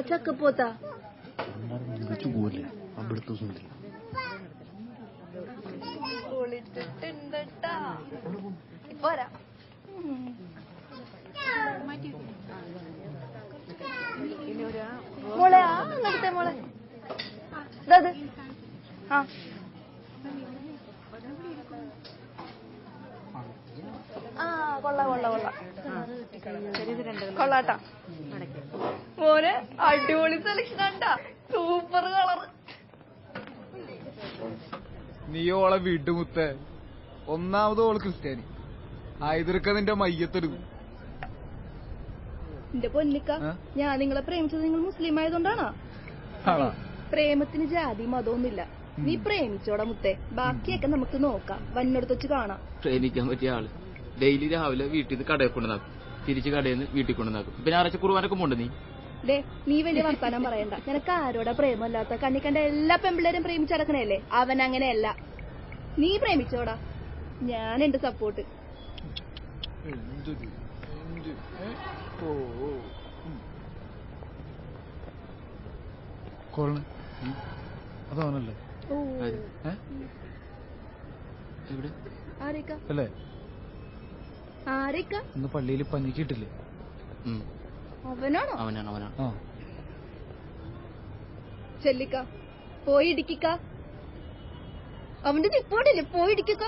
ചക്കപ്പോത്താ പോവല്ലേ അവിടുത്തെ സുന്ദരി പോരാ മോളെ അങ്ങനത്തെ മോളെ ഇതത് കൊള്ള കൊള്ളാട്ടാ മോനെ അടിപൊളി സെലക്ഷൻ ആണ്ടാ സൂപ്പർ കളർ നീ ഓളെ വീട്ടുമുത്ത ഒന്നാമത് ഓള് ക്രിസ്ത്യാനി ആയതിർക്ക നിന്റെ മയ്യത്തെടുക്കും എന്റെ പൊന്നിക്ക ഞാൻ നിങ്ങളെ പ്രേമിച്ചത് നിങ്ങൾ മുസ്ലിം ആയതുകൊണ്ടാണോ പ്രേമത്തിന് ജാതി മതമൊന്നുമില്ല നീ പ്രേമിച്ചോടാ മുത്തേ ബാക്കിയൊക്കെ നമുക്ക് നോക്കാം വന്നോടത്ത് വെച്ച് കാണാം പ്രേമിക്കാൻ പറ്റിയ ആള് ഡെയിലി രാവിലെ വീട്ടിൽ നിന്ന് കടയിൽ കൊണ്ടുവന്നാക്കും തിരിച്ച് കടയിൽ നിന്ന് വീട്ടിൽ കൊണ്ടുവന്നാക്കും പിന്നെ ഞായറാഴ്ച കുർബാനൊക്കെ പോണ്ട് നീ വലിയ വർത്താനം പറയണ്ട നിനക്ക് ആരോടാ പ്രേമല്ലാത്ത കണ്ണി കണ്ട എല്ലാ പെമ്പിള്ളേരും പ്രേമിച്ചടക്കണല്ലേ അവൻ അങ്ങനെയല്ല നീ പ്രേമിച്ചോടാ ഞാൻ എന്റെ സപ്പോർട്ട് അതാണല്ലേ അല്ലേ ആരേക്കാ ഇന്ന് പള്ളിയിൽ പഞ്ഞിക്കിട്ടില്ലേ അവനാണോ അവനാണ് ചെല്ലിക്ക പോയി ഇടിക്ക അവന്റെ ചിപ്പോടില്ലേ പോയി ഇടിക്ക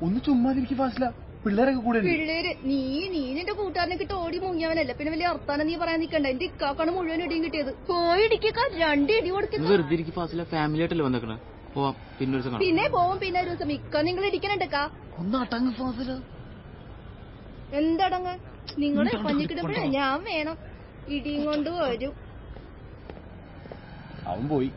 ഒന്ന് ചുമ്മാതിരിക്കും ഫാസില പിള്ളേരൊക്കെ കൂടെ പിള്ളേര് നീ നിന്റെ കൂട്ടുകാരനെ കിട്ടി ഓടി മുങ്ങിയവനല്ല പിന്നെ വലിയ അർത്ഥാനം നീ പറയാൻ നിക്കണ്ട എന്റെ ഇക്കാക്കാണ് മുഴുവൻ ഇടിയും കിട്ടിയത് പോയി ഇടിക്ക 2 ഇടി കൊടുക്കുന്ന ഫാമിലി ആയിട്ടല്ലേ വന്നേക്കണേ പോവാം പിന്നെ പോവും പിന്നെ ഒരു ദിവസം ഇക്ക നിങ്ങൾ ഇടിക്കണുണ്ടക്കാ ഒന്നടങ്ങ് ഫാസില എന്തടങ്ങ് നിങ്ങള് പഞ്ഞിക്കിടുമ്പോഴേ ഞാൻ വേണം ഇടിയും കൊണ്ട് വരും അവൻ പോയി